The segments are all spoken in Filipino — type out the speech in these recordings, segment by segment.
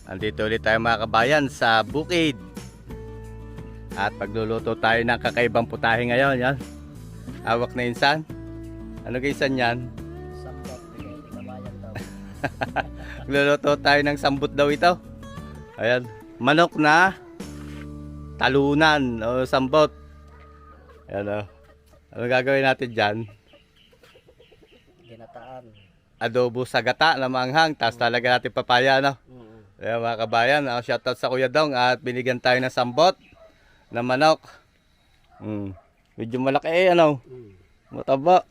Andito ulit tayo mga kabayan sa bukid. At pagluluto tayo ng kakaibang putahe ngayon. Yan. Hawak na insan. Ano kaysan yan? Sambot. Kabayan daw. Pagluluto tayo ng sambot daw ito. Ayan. Manok na talunan o sambot. Ayan o. Ano gagawin natin dyan? Ginataan. Adobo sa gata na maanghang. Tapos talaga natin papaya, no? Ayan mga kabayan, shoutout sa Kuya Dong at binigyan tayo ng sambot na manok. Medyo malaki ano, mataba.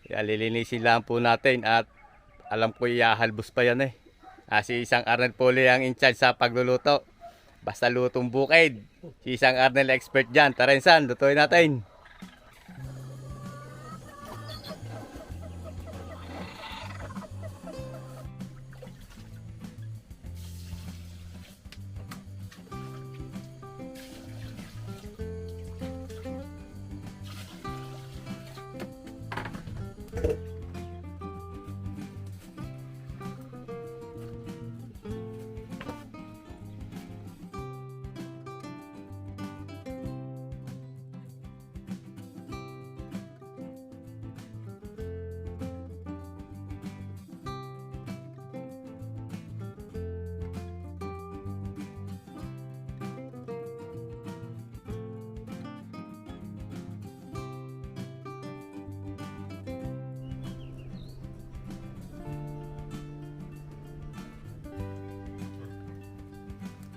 Kaya lilinisin lang po natin at alam ko iyahalbos pa yan eh. Si isang Arnel Poli ang in charge sa pagluluto. Basta lutong bukid. Si isang Arnel expert dyan. Tara insan, lutuin natin.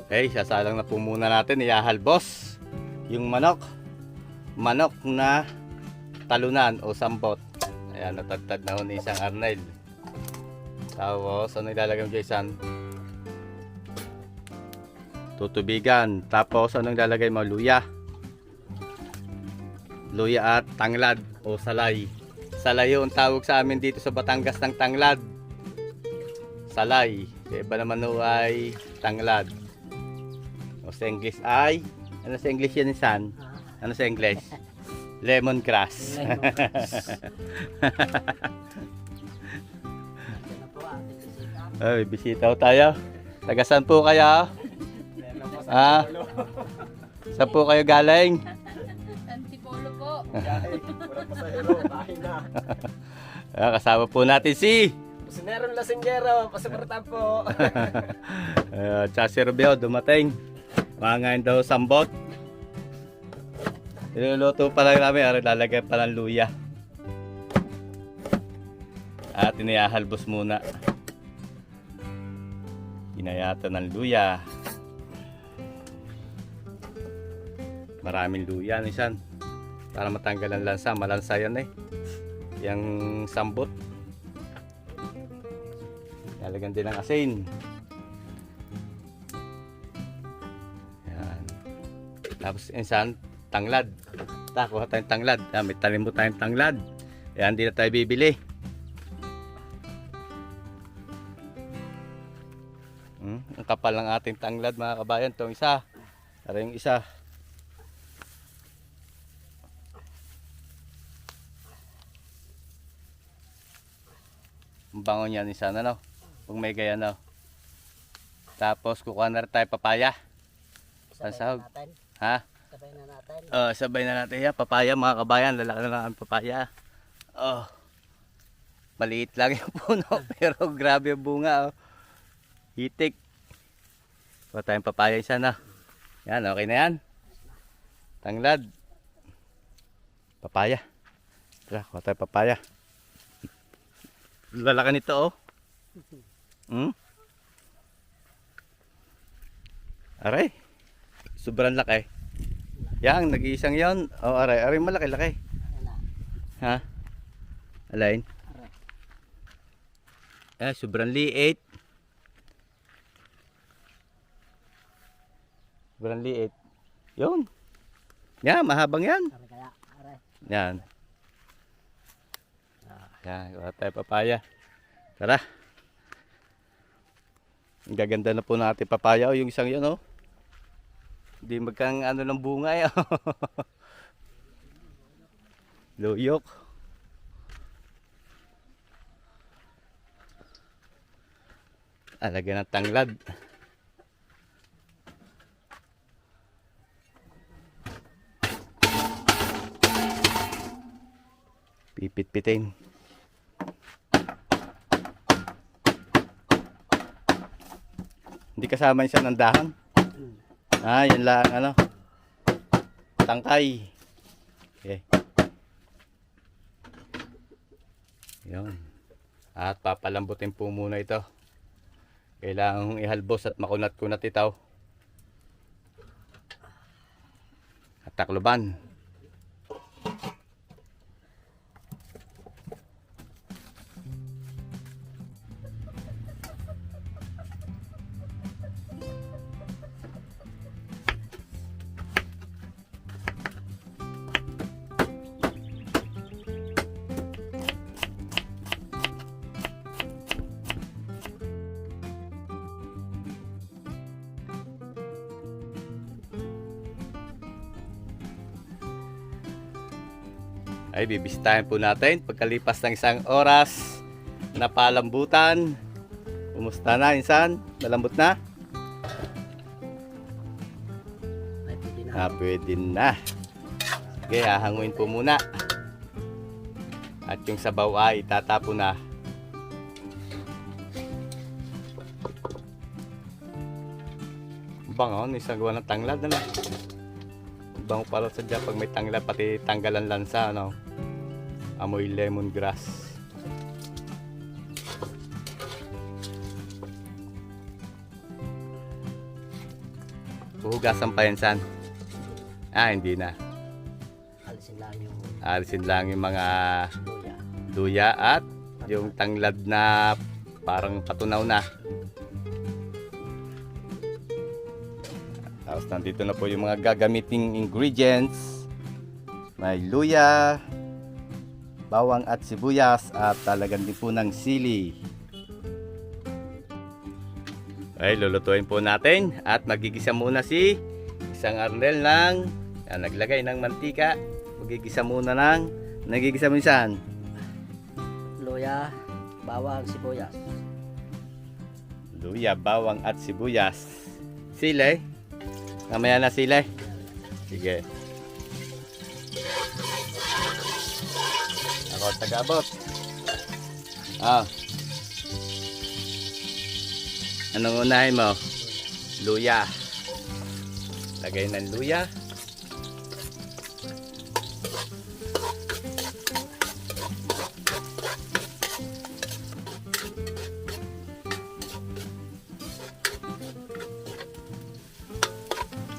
Okay, sasalang na po muna natin, ihahalbos yung manok. Manok na talunan o sambot. Ayan, natagtad na ho ni isang Arnel. Tapos, ano ilalagay mo dyan? Tutubigan. Tapos, ano ilalagay mo? Luya. Luya at tanglad o salay. Salay yung tawag sa amin dito sa Batangas ng tanglad. Salay. Iba naman ho ay tanglad. O sa English ay, ano sa English yan San? Ano sa English? Lemongrass. Ay, bisita tayo. Taga saan po kayo? Saan po kayo galing? Antipolo po. Kasama po natin si Pusineron Lasinggero, pasipartan po. Tsaka si Rubio dumating. Mangain daw sambot. Niluluto pa lang namin, lalagay pa ng luya. At inihahalbos muna. Inayata ng luya. Maraming luya nisan. Para matanggal ang lansa, malansa yan eh. Yang sambot. Lalagyan din ng asin. Tapos insan, tanglad. Kuha tayong tanglad. May tanim mo tayong tanglad. Ayan, hindi na tayo bibili. Ang kapal ng ating tanglad mga kabayan. Itong isa. Tara yung isa. Ang bango niyan isa na no. Kung may gaya no. Tapos kukuha na rin tayo papaya. Pansahog. Ha? Sabay na natin. Sabay na natin yan. Papaya mga kabayan. Lalaki na lang ang papaya. Maliit lang yung puno. Pero grabe yung bunga. Hitik. Kuha tayong papaya isa na. Yan, okay na yan. Tanglad. Papaya. Tara, kuha tayong papaya. Lalaki nito Aray. Sobrang laki. Yang, nag-iisang yon. Aray, aray malaki-laki. Ha? Alain? Sobrang liit. Sobrang liit. Yun. Yan, mahabang yan. Para kaya, aray. Yan. Yan, kuha tayo papaya. Tara. Ang gaganda na po natin papaya. O, yung isang yun, oh. Hindi magkang ano ng bunga, eh. Luyok. Lagyan ng tanglad. Pipit-pitin. Hindi kasama siya ng dahon. Yan lang, ano. Tangkay. Okay. Yun. At papalambutin po muna ito. Kailangan ihalbos at makunat-kunat ito. At takloban. Ay bibisitahin po natin pagkalipas ng isang oras na palambutan. Kumusta na insan? Malambot na? Ay, pwede na. Pwede na. Sige, hahanguin po muna. At yung sabaw ay tatapo na. Bango, isang gawa ng tanglad na. Bango pala sa dyan pag may tanglad, pati tanggalan lansa, ano. Amoy lemongrass. Huhugasan pa yan, san? Hindi na. Alisin lang yung Alisin lang yung mga luya. luya at yung tanglad na parang patunaw na. Tapos nandito na po yung mga gagamiting ingredients. May luya, bawang at sibuyas at talagang din po ng sili. Ay, lulutuin po natin at magigisa muna si isang arnel ng naglagay ng mantika. Magigisa muna ng nagigisa mo saan? Luya, bawang, sibuyas. Luya, bawang at sibuyas. Sili. Mamaya na sili. Sige. Ako tagabot. Anong unahin mo? Luya. Lagay ng luya.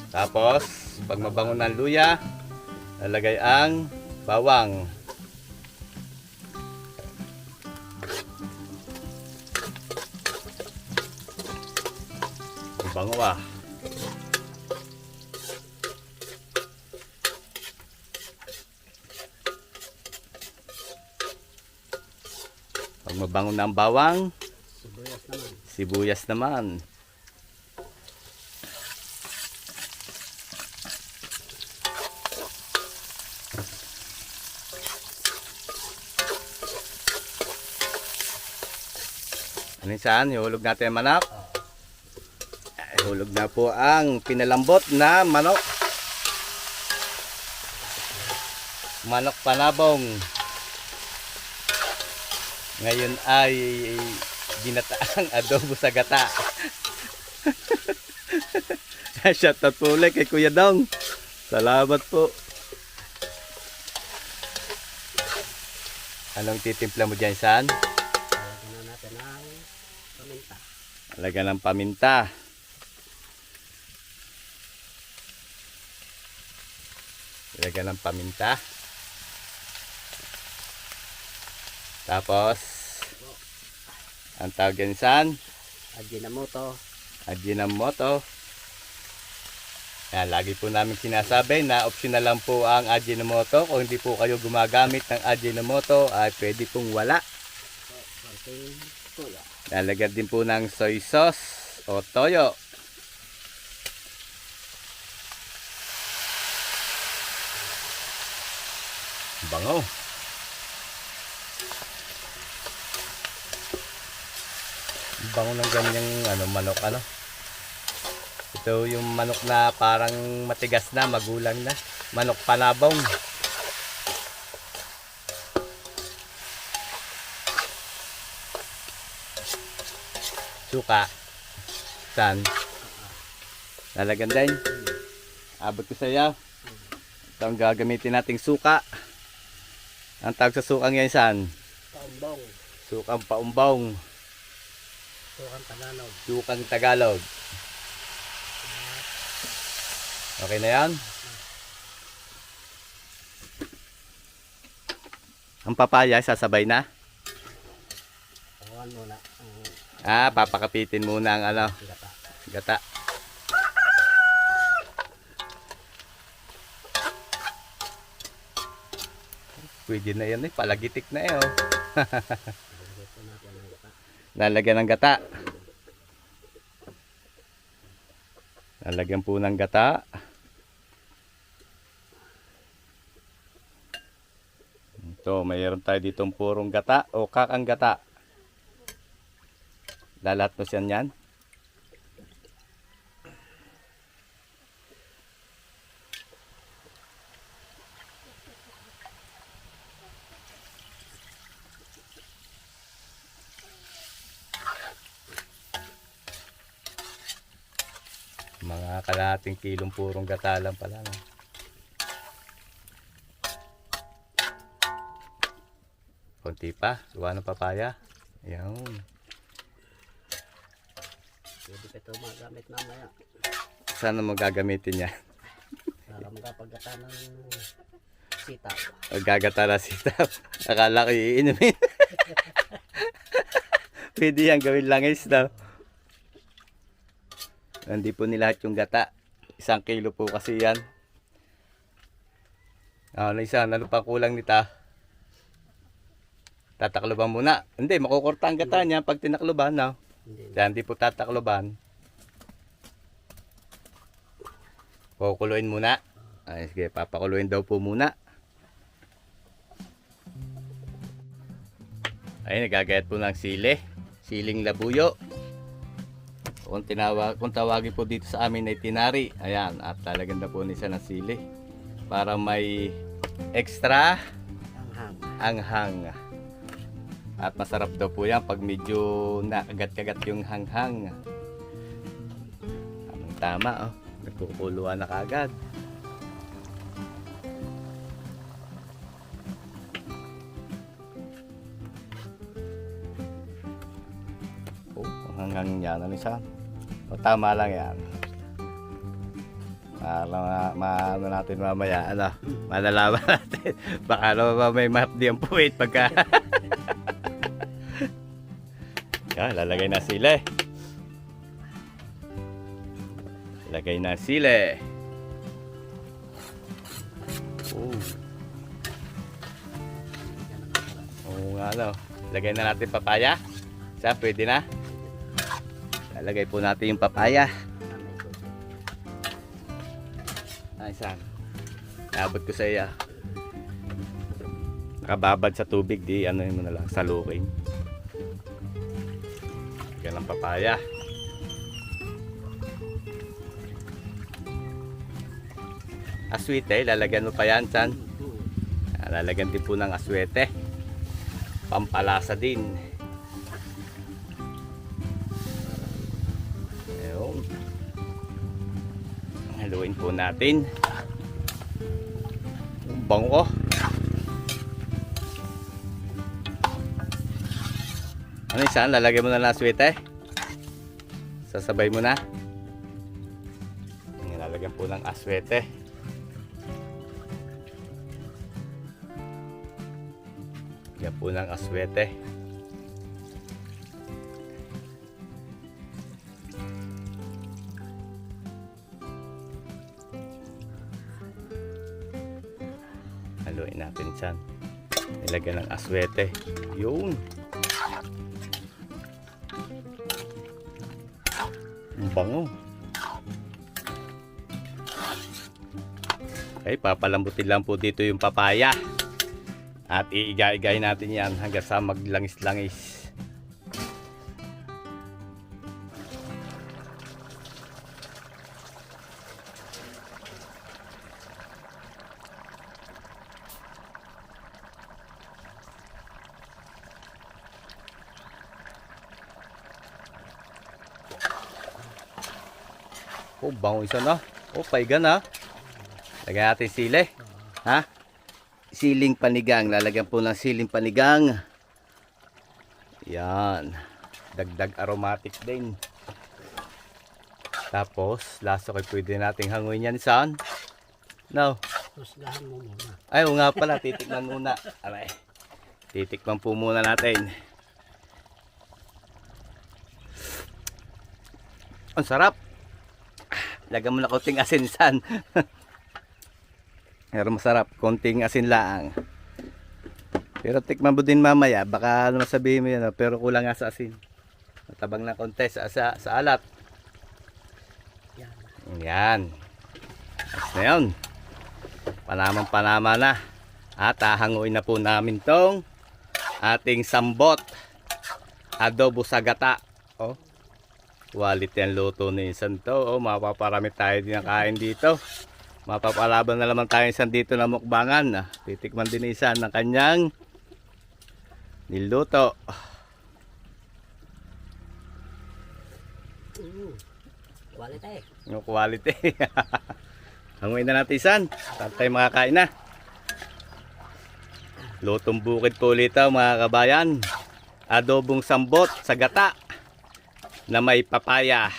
Tapos, pag mabango ng luya, lalagay ang bawang. Bango ah. Pag mabango ng bawang, sibuyas naman. Ano saan? Ihulog natin ang manok. Ihulog na po ang pinalambot na manok. Manok panabong. Ngayon ay ginataang adobo sa gata. Shoutout po ulit kay Kuya Dong. Salamat po. Anong titimpla mo dyan, San? Lagyan na natin ng paminta. Lagyan ng paminta. Lagyan ng paminta. Tapos, ang tawag yan, San? Ajinomoto. Ajinomoto. Yan, lagi po namin sinasabi na optional lang po ang Ajinomoto. Kung hindi po kayo gumagamit ng Ajinomoto, ay pwede pong wala. Konting tuya. Lalagyan din po ng soy sauce o toyo. Bango. Bango ng ganyang manok Ito yung manok na parang matigas na, magulang na. Manok panabong. Suka. San? Lalagyan din. Abot ko sa iyo. Ito ang gagamitin nating suka. Ang tawag sa sukang yan san? Paumbong. Sukang paumbong. Sukang Tagalog. Sukang Tagalog. Okay na yan? Ang papaya, sasabay na? Awan muna ang Papakapitin muna ang gata. gata. Pwede na yan palagitik na Lagyan po natin ang gata. Lalagyan ng gata. Lalagyan po ng gata. Ito, mayroon tayo ditong purong gata o kakang gata. Lalat mo siyan yan. Mga kalahating kilong purong gata lang pala. No? Konti pa, gawa ng papaya. Ayan. Pwede pa ito magamit mamaya. Sana mo gagamitin yan? Para magkapaggata ng sitaw. Gagata na sitaw. Akala ko iinumin. Pwede yan gawin langis daw. Hindi po nilahat yung gata. 1 kilo po kasi yan. Ano pa kulang nita? Tatakloban muna. Hindi, makukurta ang gata niya pag tinakloban. No? Kaya hindi po tatakloban. Kukuluin muna. Ay, sige, papakuluin daw po muna. Ay, nagagayat po ng sili. Siling labuyo. Kung tawagin po dito sa amin ay tinari. Ayan, at lalagyan na po niya ng sili. Para may extra anghang. At masarap daw po yan pag medyo nakagat-kagat yung hanghang. Tama, nagkukuluan na kagad. Hanggang yan, isa. O, tama lang yan. Maano natin mamaya, malalaman natin. Baka naman may mahapdi ang puwit pagka. Yan, lalagay na sili. Lagay na sili. Oo nga, lagay na natin papaya. Isa, pwede na. Lalagay po natin yung papaya. Ay, saan? Nabot ko sa iya. Nakababad sa tubig, di ano mo na lang, salukin. Lagyan ng papaya. Aswete, lalagyan mo pa yan, San? Lalagyan din po ng aswete. Pampalasa din. Haluin po natin. Bango. Ano isa? Lalagay mo na ng aswete? Sasabay mo na? Lalagyan po ng aswete. Lagyan po ng aswete. Haluin natin dyan. Nilagyan ng aswete. Yun. Ang bango. Okay, papalambutin lang po dito yung papaya. At iiga-igay natin yan hanggang sa maglangis-langis. Oh, bango isa na. Oh, paigan na. Lagyan natin sili. Ha? Siling panigang. Lalagyan po ng siling panigang. Yan. Dagdag aromatic din. Tapos, laso ko'y pwede nating hanguin yan saan? No. Husgahan mo muna. Ay, o nga pala. Titikman muna. Aray. Titikman po muna natin. Ang sarap. Lagyan mo na konting asin san. Pero masarap, konting asin lang. Pero tikman mo din mamaya, baka masabihin mo yan, pero kulang nga sa asin. Matabang na konti sa alat. Yan. Yan. Ayos na yun. Panamang-panama na. At hahanguin na po namin tong ating sambot. Adobo sa gata. Oh. Quality ang luto ni Insan to. Oh, mapaparami tayo din ang kain dito. Mapapalaban na naman tayo Insan dito na mukbangan. Titikman din ni Insan ng kanyang niluto. Quality. Yung quality. Hanguin na natin Insan. Saan tayo makakain na? Lutong bukid po ulit mga kabayan. Adobong sambot sa gata na may papaya.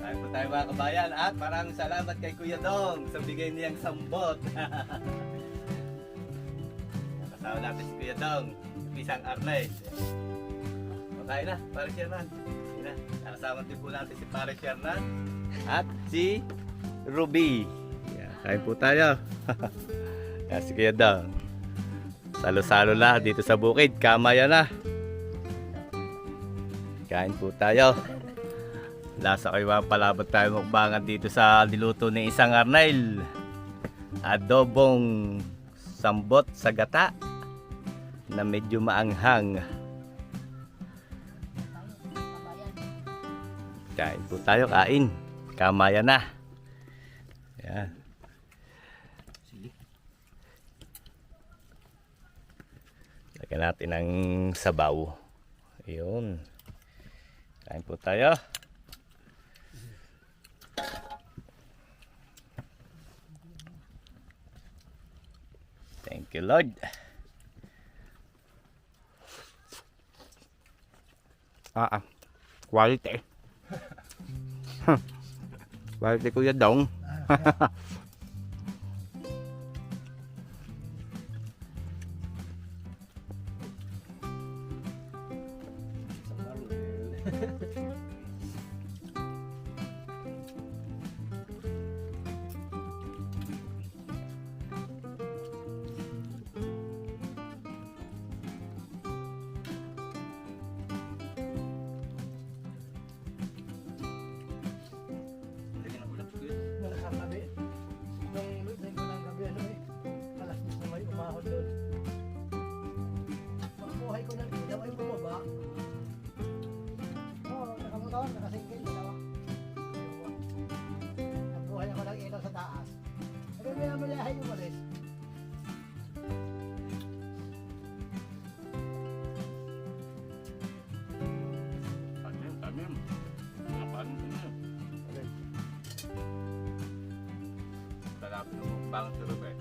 Tayo po tayo mga kabayan at maraming salamat kay Kuya Dong sa bigay niyang sambot. Kasama natin si Kuya Dong, Pisang Arnay. Okay na, Pare Sherman. Kasama din po natin si Pare Sherman at si Ruby. Kain po tayo. Si Kuya Dong. Salo-salo na dito sa bukid, kamaya na. Kain po tayo. Lasa kayo mapalabot tayo mukbangan dito sa niluto ni Isang Arnel. Adobong sambot sa gata na medyo maanghang. Kain po tayo, kain. Kamaya na. Yan. Lagyan natin ng sabaw. Ayun. Kain po tayo. Thank you, Lord. Quality. Quality, Kuya Dong. Nakakabi. Nung linggo ng gabi, ano eh. Alas 10 na may umahon doon. Pagbuhay ko ng ilaw ay bumaba. Oo, nakamotor, nakasingkil, dalawa. Pagbuhay ako ng ilaw sa taas. Sabi mo yung malahay umalis. Tamim. Napaan ko na yun. Talapin mo bang surub eh.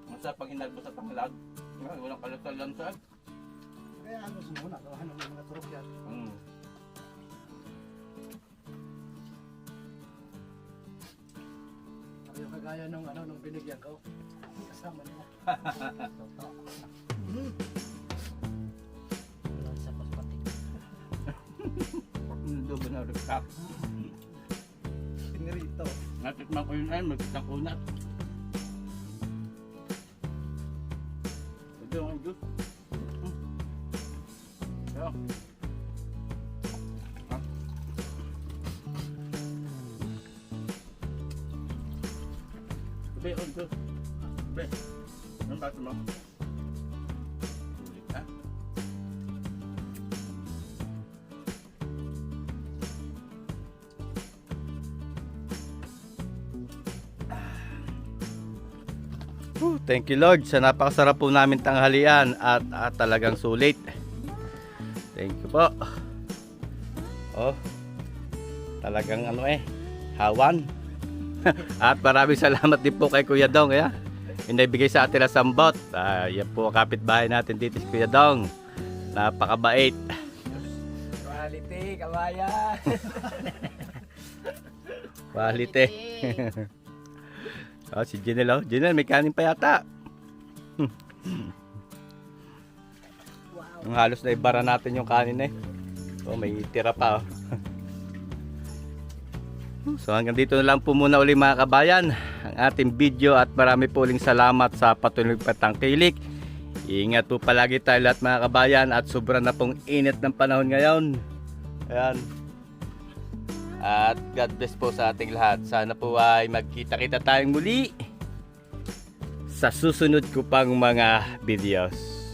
Masarap pag hinagbo sa tanglad. Walang kalatalan sa. Kaya ano muna, gawa ng mga turok yan. Yung kagaya nung ano nung binigyan ko. Kasama nila. Sa paspatik. Doon na rikak. Pinirito. Natikman ko yun ay magkitang kunat. Ito yung juice. Ito. Be, on juice. Be. Ang bato mo. Ulit ha. Thank you, Lord, sa napakasarap po namin tanghalian at talagang sulit. Thank you po. Oh, talagang ano hawan. At maraming salamat din po kay Kuya Dong. Inibigay sa atin na sambot. Yan po ang kapitbahay natin dito si Kuya Dong. Napakabait. Quality, kabayan. Quality. Oh, si Janelle, oh. Janelle, may kanin pa yata. Ang halos na ibara natin yung kanin Oh, may tira pa So hanggang dito na lang po muna uli mga kabayan ang ating video at marami po uling salamat sa patuloy patangkilik. Ingat po palagi tayo lahat mga kabayan at sobra na pong init ng panahon ngayon. Ayan. At God bless po sa ating lahat. Sana po ay magkita-kita tayong muli sa susunod ko pang mga videos.